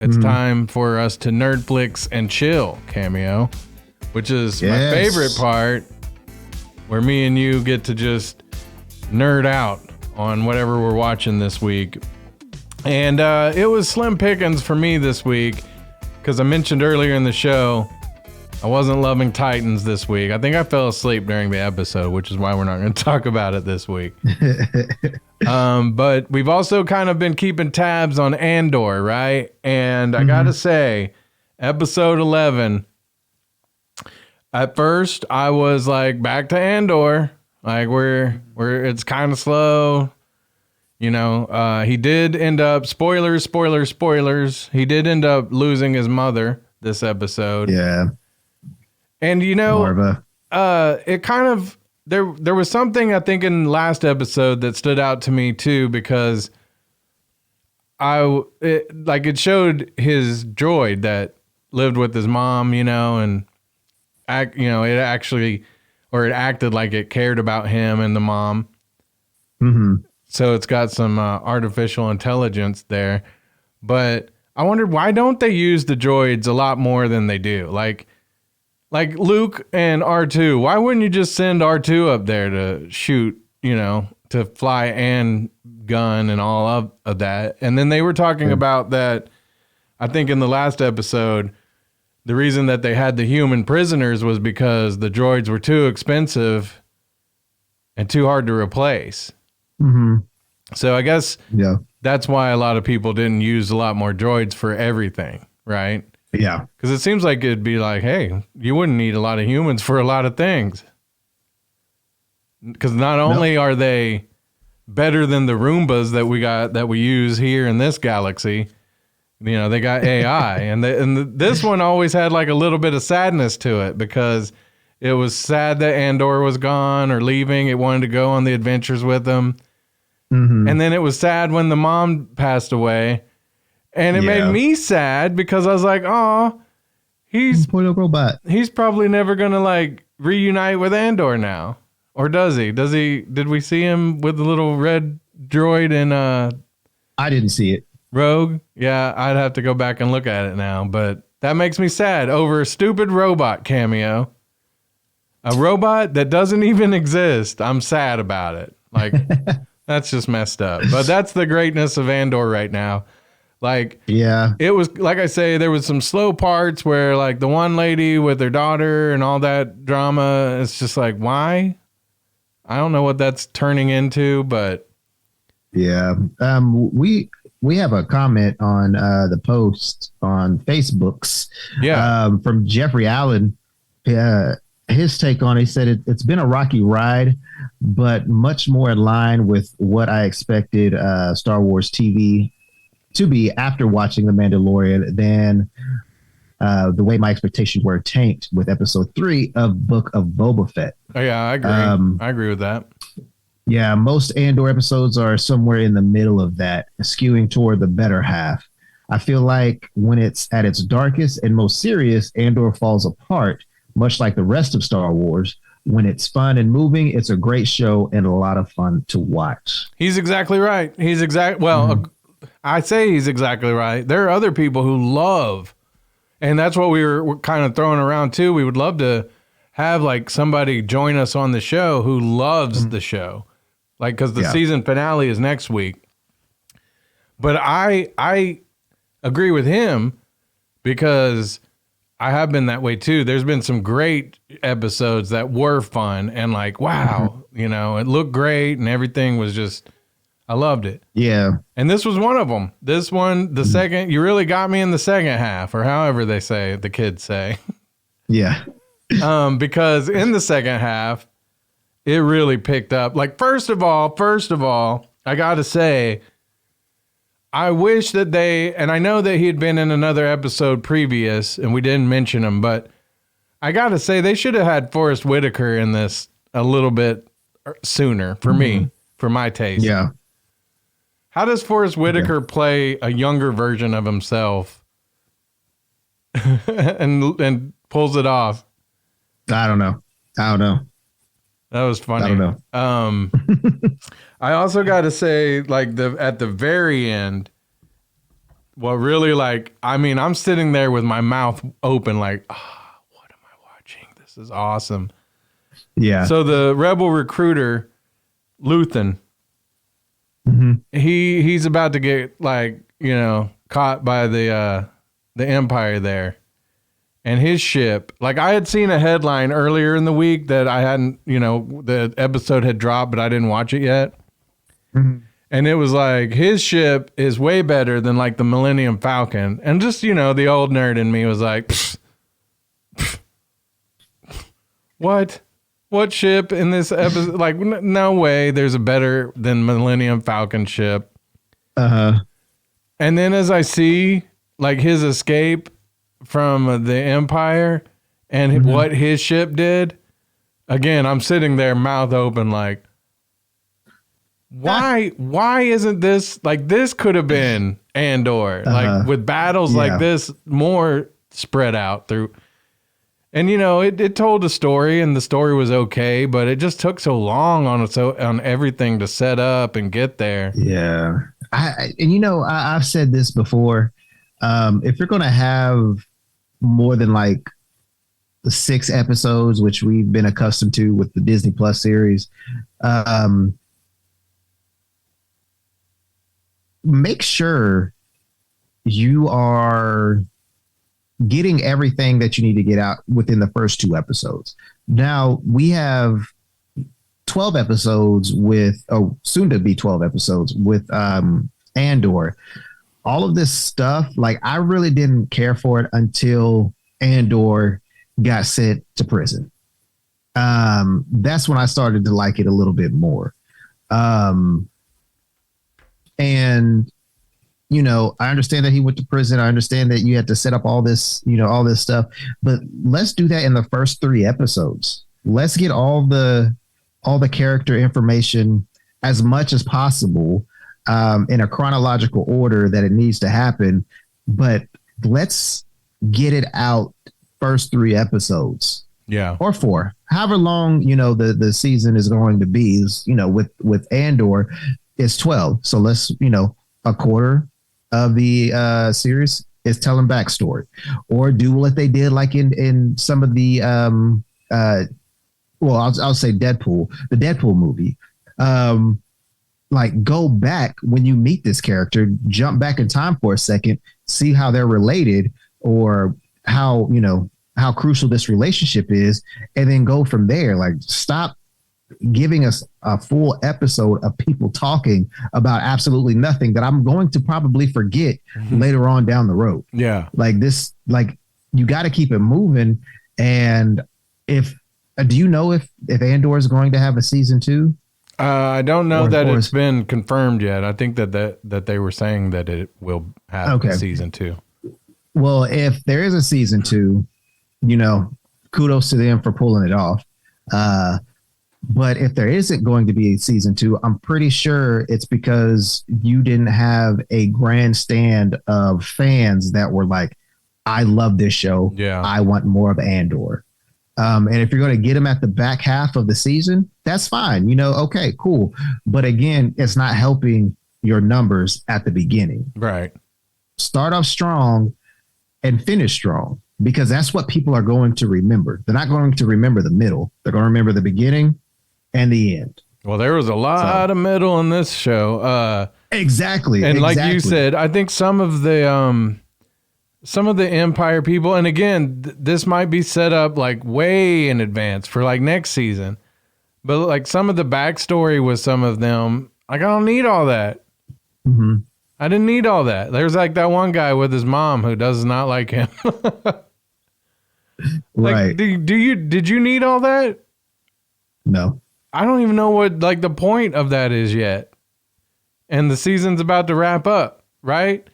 it's time for us to Nerdflix and chill, Cameo, which is my favorite part, where me and you get to just nerd out on whatever we're watching this week. And it was slim pickings for me this week, because I mentioned earlier in the show, I wasn't loving Titans this week. I think I fell asleep during the episode, which is why we're not going to talk about it this week. But we've also kind of been keeping tabs on Andor, right? And I got to say, episode 11, at first I was like, back to Andor. Like it's kind of slow. You know, he did end up, spoilers. He did end up losing his mother this episode. Yeah. And you know, it kind of, there was something I think in last episode that stood out to me too, because it showed his droid that lived with his mom, you know, and it acted like it cared about him and the mom. Mm-hmm. So it's got some artificial intelligence there, but I wondered, why don't they use the droids a lot more than they do? Like Luke and R2, why wouldn't you just send R2 up there to shoot, you know, to fly and gun and all of that? And then they were talking about that, I think in the last episode, the reason that they had the human prisoners was because the droids were too expensive and too hard to replace. Mm-hmm. So I guess that's why a lot of people didn't use a lot more droids for everything, right? Yeah. Because it seems like it'd be like, hey, you wouldn't need a lot of humans for a lot of things. Because not only are they better than the Roombas that we use here in this galaxy, you know, they got AI. and this one always had like a little bit of sadness to it, because it was sad that Andor was gone or leaving. It wanted to go on the adventures with them. Mm-hmm. And then it was sad when the mom passed away. And it made me sad, because I was like, oh, he's poor little robot. He's probably never going to like reunite with Andor now. Or does he? Did we see him with the little red droid in I didn't see it. Rogue? Yeah, I'd have to go back and look at it now. But that makes me sad over a stupid robot, Cameo. A robot that doesn't even exist. I'm sad about it. Like, that's just messed up. But that's the greatness of Andor right now. Like, it was, like I say, there was some slow parts where like the one lady with her daughter and all that drama, it's just like, why? I don't know what that's turning into, but. Yeah. We have a comment on the post on Facebooks from Jeffrey Allen. His take on it, he said it's been a rocky ride, but much more in line with what I expected Star Wars TV to be after watching The Mandalorian than the way my expectations were tanked with episode 3 of Book of Boba Fett. Oh yeah, I agree. I agree with that. Yeah, most Andor episodes are somewhere in the middle of that, skewing toward the better half. I feel like when it's at its darkest and most serious, Andor falls apart, much like the rest of Star Wars. When it's fun and moving, it's a great show and a lot of fun to watch. He's exactly right. I say he's exactly right. There are other people who love, and that's what we're kind of throwing around too. We would love to have like somebody join us on the show who loves the show, like, because the season finale is next week. But I agree with him, because I have been that way too. There's been some great episodes that were fun and like, wow, you know, it looked great and everything was just, I loved it. Yeah. And this was one of them. This one, the second, you really got me in the second half, or however they say, the kids say. Yeah. Because in the second half, it really picked up. Like, first of all, I got to say, I wish that and I know that he had been in another episode previous and we didn't mention him, but I got to say they should have had Forrest Whitaker in this a little bit sooner for me, for my taste. Yeah. How does Forrest Whitaker play a younger version of himself and pulls it off? I don't know. That was funny. I don't know. I also got to say, like, at the very end, what really like, I mean, I'm sitting there with my mouth open like, what am I watching? This is awesome. Yeah. So the rebel recruiter, Luthen, he's about to get like, you know, caught by the Empire there. And his ship, like I had seen a headline earlier in the week that I hadn't, you know, the episode had dropped, but I didn't watch it yet. And it was like, his ship is way better than like the Millennium Falcon. And just, you know, the old nerd in me was like, what? What ship in this episode? Like, no way there's a better than Millennium Falcon ship. And then as I see like his escape from the Empire and what his ship did, again, I'm sitting there mouth open like, why isn't this like, this could have been Andor, like with battles like this more spread out through. And you know, it told a story and the story was okay, but it just took so long on everything to set up and get there. Yeah. And you know, I've said this before. If you're going to have more than like 6 episodes, which we've been accustomed to with the Disney Plus series, make sure you are getting everything that you need to get out within the first 2 episodes. Now we have 12 episodes with, soon to be 12 episodes with Andor. All of this stuff, like I really didn't care for it until Andor got sent to prison. That's when I started to like it a little bit more. And, you know, I understand that he went to prison. I understand that you had to set up all this, you know, all this stuff, but let's do that in the first 3 episodes. Let's get all the character information as much as possible in a chronological order that it needs to happen. But let's get it out first 3 episodes. Yeah. Or 4, however long, you know, the season is going to be, you know, with Andor, it's 12. So let's, you know, a quarter of the series is telling backstory, or do what they did like in some of the I'll say Deadpool, the Deadpool movie. Like go back when you meet this character, jump back in time for a second, see how they're related or how, you know, how crucial this relationship is, and then go from there. Like stop giving us a full episode of people talking about absolutely nothing that I'm going to probably forget later on down the road. Yeah. Like this, like you got to keep it moving. And do you know if Andor is going to have a season 2? I don't know that it's been confirmed yet. I think that they were saying that it will have a season 2. Well, if there is a season 2, you know, kudos to them for pulling it off. But if there isn't going to be a season 2, I'm pretty sure it's because you didn't have a grandstand of fans that were like, I love this show. Yeah. I want more of Andor. And if you're going to get them at the back half of the season, that's fine. You know, okay, cool. But again, it's not helping your numbers at the beginning. Right. Start off strong and finish strong, because that's what people are going to remember. They're not going to remember the middle. They're going to remember the beginning and the end. Well, there was a lot of middle in this show. Exactly. And like you said, I think some of the Empire people, and again, this might be set up like way in advance for like next season, but like some of the backstory with some of them, like I don't need all that. I didn't need all that. There's like that one guy with his mom who does not like him. Like, right. Did you need all that? No. I don't even know what like the point of that is yet. And the season's about to wrap up, right?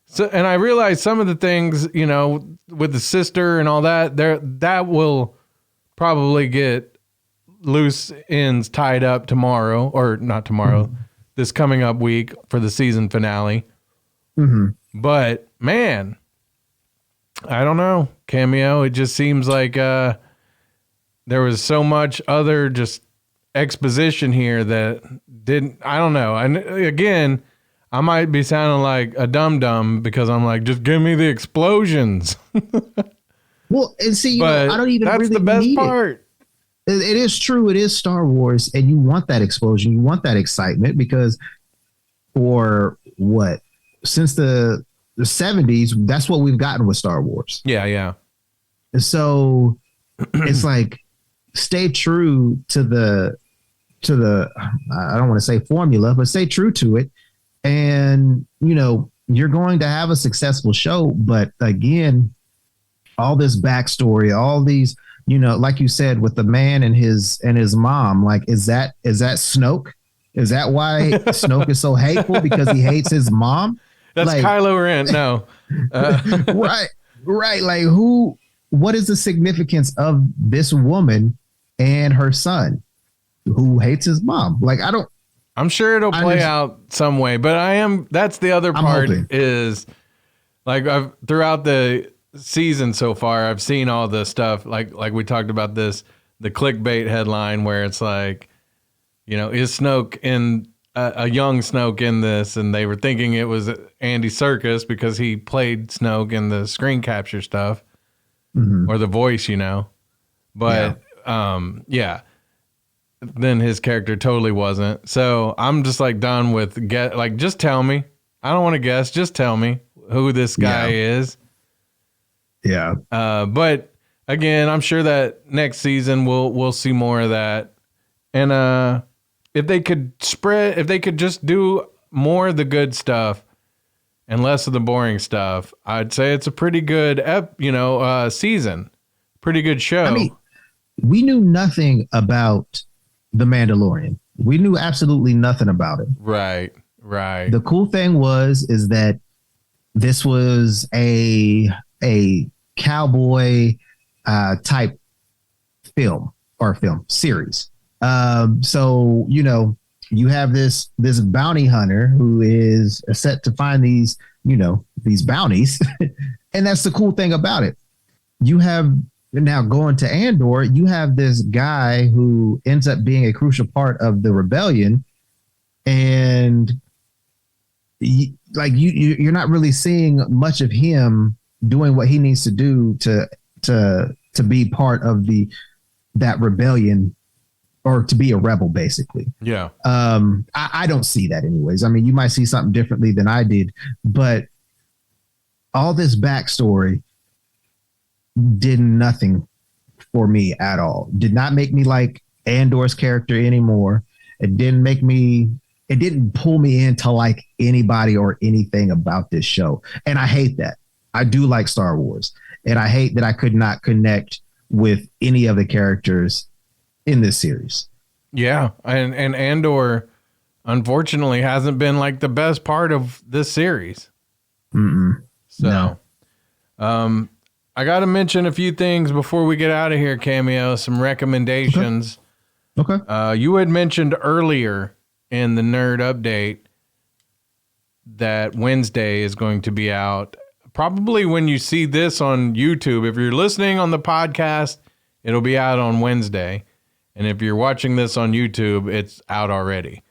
So, and I realize some of the things, you know, with the sister and all that, that will probably get loose ends tied up tomorrow, or not tomorrow, this coming up week for the season finale. But man, I don't know, Cameo. It just seems like there was so much other just exposition here that didn't. I don't know. And again, I might be sounding like a dum-dum because I'm like, just give me the explosions. Well, and see, but I don't even that's really the best need part. It is true. It is Star Wars, and you want that explosion. You want that excitement because for what? Since the 70s, that's what we've gotten with Star Wars. Yeah. And so it's like stay true to the I don't want to say formula, but stay true to it. And you're going to have a successful show, but again, all this backstory, all these, like you said, with the man and his mom, like, is that Snoke? Is that why Snoke is so hateful? Because he hates his mom? That's like, Kylo Ren. No. Right. Like what is the significance of this woman and her son who hates his mom? Like, I'm sure it'll play out some way, but that's the other part is like throughout the season so far, I've seen all the stuff like we talked about the clickbait headline where it's like, is Snoke in a young Snoke in this? And they were thinking it was Andy Serkis because he played Snoke in the screen capture stuff or the voice, but yeah. Then his character totally wasn't. So I'm just like done with just tell me. I don't want to guess. Just tell me who this guy is. Yeah. But again, I'm sure that next season we'll see more of that. And if they could just do more of the good stuff and less of the boring stuff, I'd say it's a pretty good season. Pretty good show. I mean, we knew nothing about The Mandalorian. We knew absolutely nothing about it. Right. The cool thing is that this was a cowboy type film series. So you have this bounty hunter who is set to find these bounties, and that's the cool thing about it. You have now going to Andor, you have this guy who ends up being a crucial part of the rebellion, and you're not really seeing much of him doing what he needs to do to be part of that rebellion or to be a rebel, basically. Yeah. I don't see that anyways. I mean, you might see something differently than I did, but all this backstory did nothing for me at all. Did not make me like Andor's character anymore. It didn't pull me into like anybody or anything about this show. And I hate that. I do like Star Wars, and I hate that I could not connect with any of the characters in this series. Yeah. And Andor unfortunately hasn't been like the best part of this series. So, no. I got to mention a few things before we get out of here, Cameo, some recommendations. Okay. You had mentioned earlier in the Nerd Update that Wednesday is going to be out. Probably when you see this on YouTube. If you're listening on the podcast, it'll be out on Wednesday. And if you're watching this on YouTube, it's out already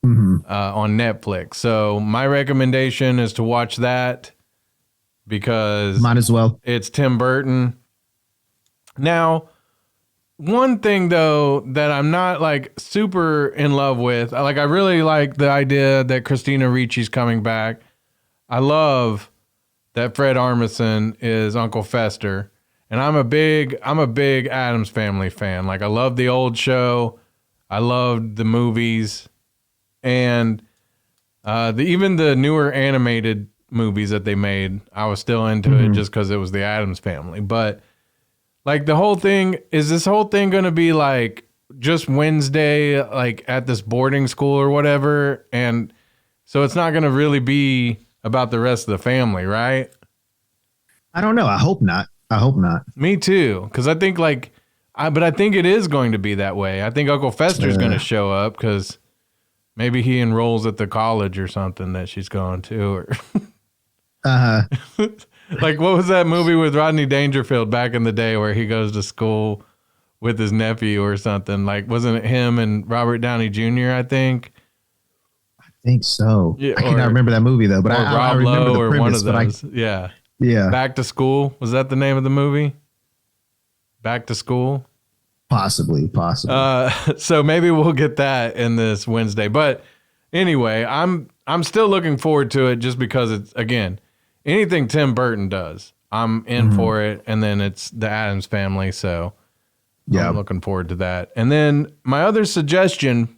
on Netflix. So my recommendation is to watch that because might as well. It's Tim Burton. Now, one thing though that I'm not like super in love with, like I really like the idea that Christina Ricci's coming back. I love that Fred Armisen is Uncle Fester, and I'm a big Addams Family fan. Like I love the old show, I loved the movies, and even the newer animated movies that they made, I was still into it just because it was the Addams Family. But like the whole thing, is this whole thing going to be like just Wednesday, like at this boarding school or whatever? And so it's not going to really be about the rest of the family, right? I don't know. I hope not. Me too. Because I think but I think it is going to be that way. I think Uncle Fester's going to show up because maybe he enrolls at the college or something that she's going to. Or like, what was that movie with Rodney Dangerfield back in the day where he goes to school with his nephew or something? Like, wasn't it him and Robert Downey Jr., I think? think so. Yeah, I cannot remember that movie though, but I remember the premise. One of those. Yeah. Back to School. Was that the name of the movie? Back to School? Possibly. So maybe we'll get that in this Wednesday. But anyway, I'm still looking forward to it just because it's, again, anything Tim Burton does, I'm in for it. And then it's the Addams Family, so I'm looking forward to that. And then my other suggestion,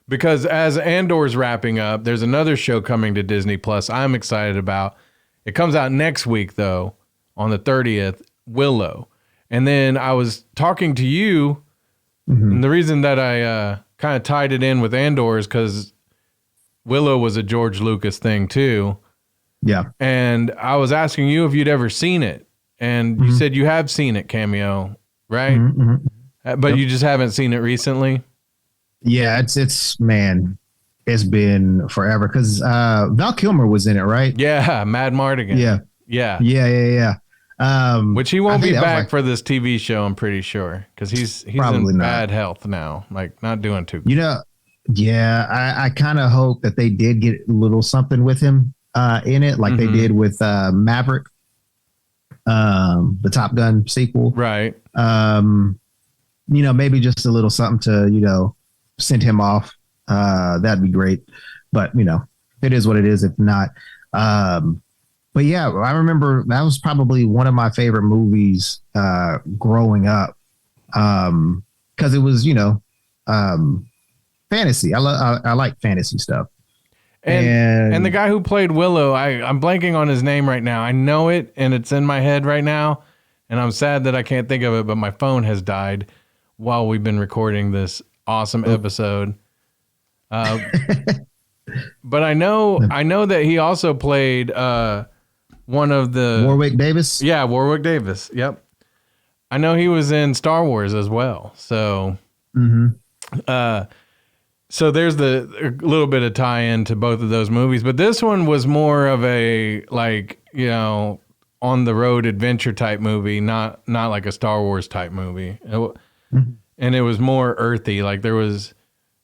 because as Andor's wrapping up, there's another show coming to Disney Plus I'm excited about. It comes out next week, though, on the 30th, Willow. And then I was talking to you, and the reason that I kind of tied it in with Andor is because Willow was a George Lucas thing, too. Yeah. And I was asking you if you'd ever seen it. And you said you have seen it, Cameo, right? But you just haven't seen it recently? Yeah, it's man, it's been forever because Val Kilmer was in it, right? Yeah, Mad Mardigan. Yeah. Which he won't be back for this TV show, I'm pretty sure, because he's in bad health now, like not doing too good. I kind of hope that they did get a little something with him in it, like they did with Maverick, the Top Gun sequel. Right. Maybe just a little something to, send him off. That'd be great. But, it is what it is if not. But yeah, I remember that was probably one of my favorite movies growing up because it was, fantasy. I like fantasy stuff. And the guy who played Willow, I'm blanking on his name right now. I know it, and it's in my head right now, and I'm sad that I can't think of it, but my phone has died while we've been recording this awesome episode. But I know that he also played one of the Warwick Davis. Yeah, Warwick Davis. Yep. I know he was in Star Wars as well. So, so there's a little bit of tie-in to both of those movies, but this one was more of a on the road adventure type movie, not like a Star Wars type movie. And it was more earthy, like there was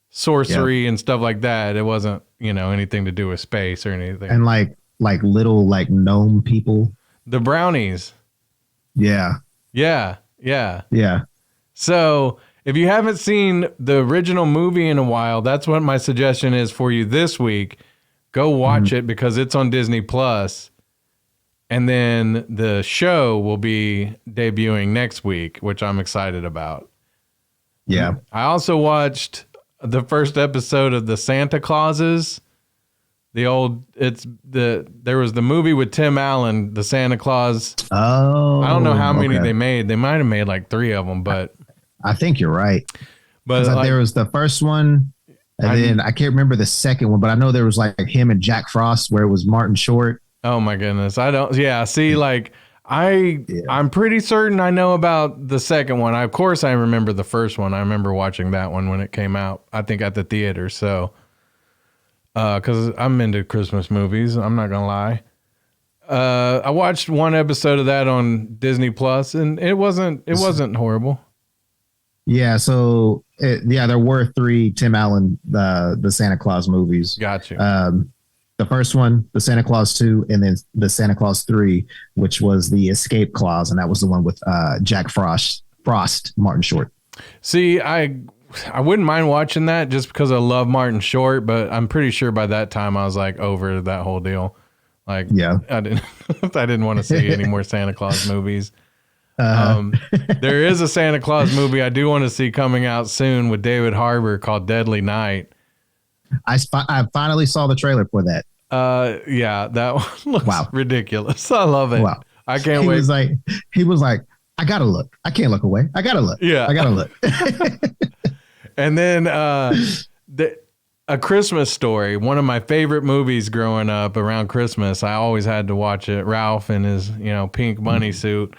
sorcery and stuff like that. It wasn't, anything to do with space or anything. And like little gnome people. The brownies. Yeah. So if you haven't seen the original movie in a while, that's what my suggestion is for you this week. Go watch it because it's on Disney Plus. And then the show will be debuting next week, which I'm excited about. Yeah. I also watched the first episode of the Santa Clauses. There was the movie with Tim Allen, the Santa Claus. Oh, I don't know how many they made. They might have made like 3 of them, but I think you're right. But there was the first one, and then I can't remember the second one, but I know there was like him and Jack Frost, where it was Martin Short. Oh my goodness, I'm pretty certain I know about the second one. Of course, I remember the first one. I remember watching that one when it came out, I think at the theater. So, because I'm into Christmas movies, I'm not going to lie. I watched one episode of that on Disney Plus, and it wasn't horrible. Yeah. So, there were 3 Tim Allen, the Santa Claus movies. Gotcha. The first one, the Santa Claus 2, and then the Santa Claus 3, which was the Escape Clause, and that was the one with Jack Frost, Martin Short. See, I wouldn't mind watching that just because I love Martin Short, but I'm pretty sure by that time I was like over that whole deal. Like, yeah, I didn't want to see any more Santa Claus movies. There is a Santa Claus movie I do want to see coming out soon with David Harbour called Deadly Night. I finally saw the trailer for that. That one looks ridiculous. I love it. Wow. I can't wait. He was like, I gotta look. I can't look away. I gotta look. Yeah. I gotta look. And then A Christmas Story, one of my favorite movies growing up around Christmas. I always had to watch it. Ralph in his, pink bunny suit.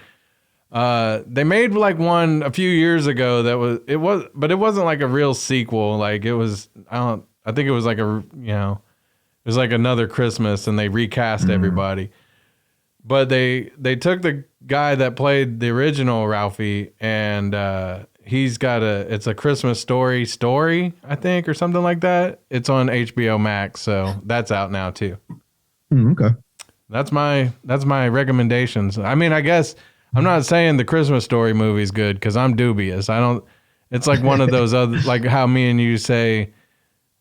They made like one a few years ago but it wasn't like a real sequel. Like it was, I think it was like it was like Another Christmas, and they recast everybody. But they took the guy that played the original Ralphie, and he's got it's a Christmas story, I think, or something like that. It's on HBO Max, so that's out now too. Okay. That's my recommendations. I mean, I guess I'm not saying the Christmas Story movie's good because I'm dubious. It's like one of those other, like how me and you say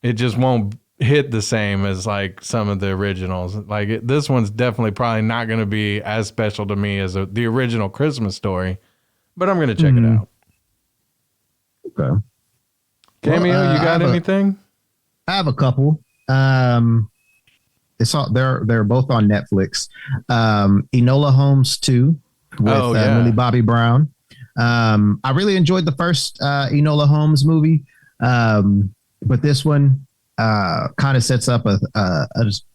it just won't hit the same as like some of the originals. Like this one's definitely probably not going to be as special to me as the original Christmas Story, but I'm going to check it out. Okay. Cameo, you got anything? I have a couple. It's all they're both on Netflix. Enola Holmes 2 with Millie Bobby Brown. I really enjoyed the first Enola Holmes movie, but this one kind of sets up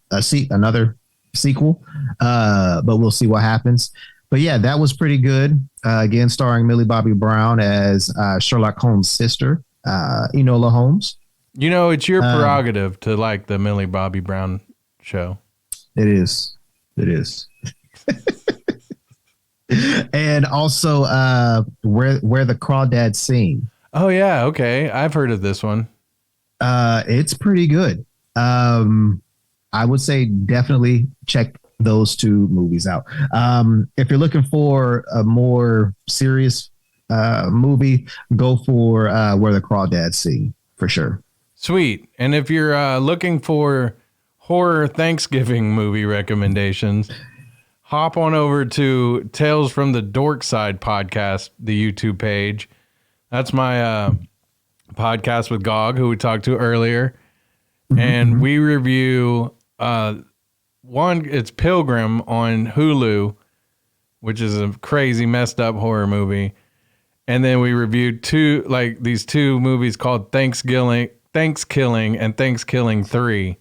another sequel. But we'll see what happens. But yeah, that was pretty good. Again, starring Millie Bobby Brown as Sherlock Holmes' sister, Enola Holmes. You know, it's your prerogative to like the Millie Bobby Brown show. It is. And also where the Crawdads Sing. Oh yeah, okay. I've heard of this one. It's pretty good. I would say definitely check those two movies out. If you're looking for a more serious movie, go for Where the Crawdads Sing for sure. Sweet. And if you're looking for horror Thanksgiving movie recommendations, hop on over to Tales from the Dork Side podcast, the YouTube page. That's my podcast with Gog, who we talked to earlier. And we review one, it's Pilgrim on Hulu, which is a crazy messed up horror movie. And then we reviewed these two movies called Thanksgiving and Thanksgiving 3.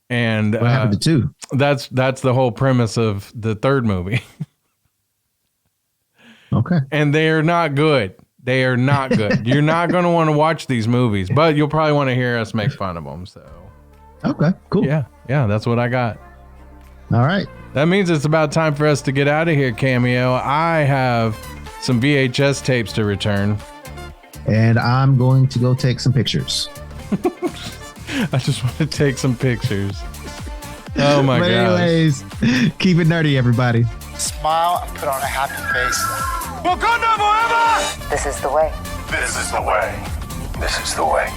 And what happened to 2? That's the whole premise of the third movie. Okay. And they are not good. They are not good. You're not going to want to watch these movies, but you'll probably want to hear us make fun of them. So, okay, cool. Yeah, that's what I got. All right. That means it's about time for us to get out of here, Cameo. I have some VHS tapes to return. And I'm going to go take some pictures. I just want to take some pictures. Oh my god. Anyways, keep it nerdy, everybody. Smile and put on a happy face. Wakanda forever! This is the way. This is the way. This is the way.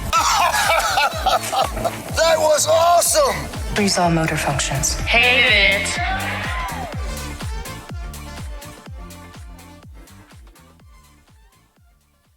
That was awesome! Freeze all motor functions. Hate it.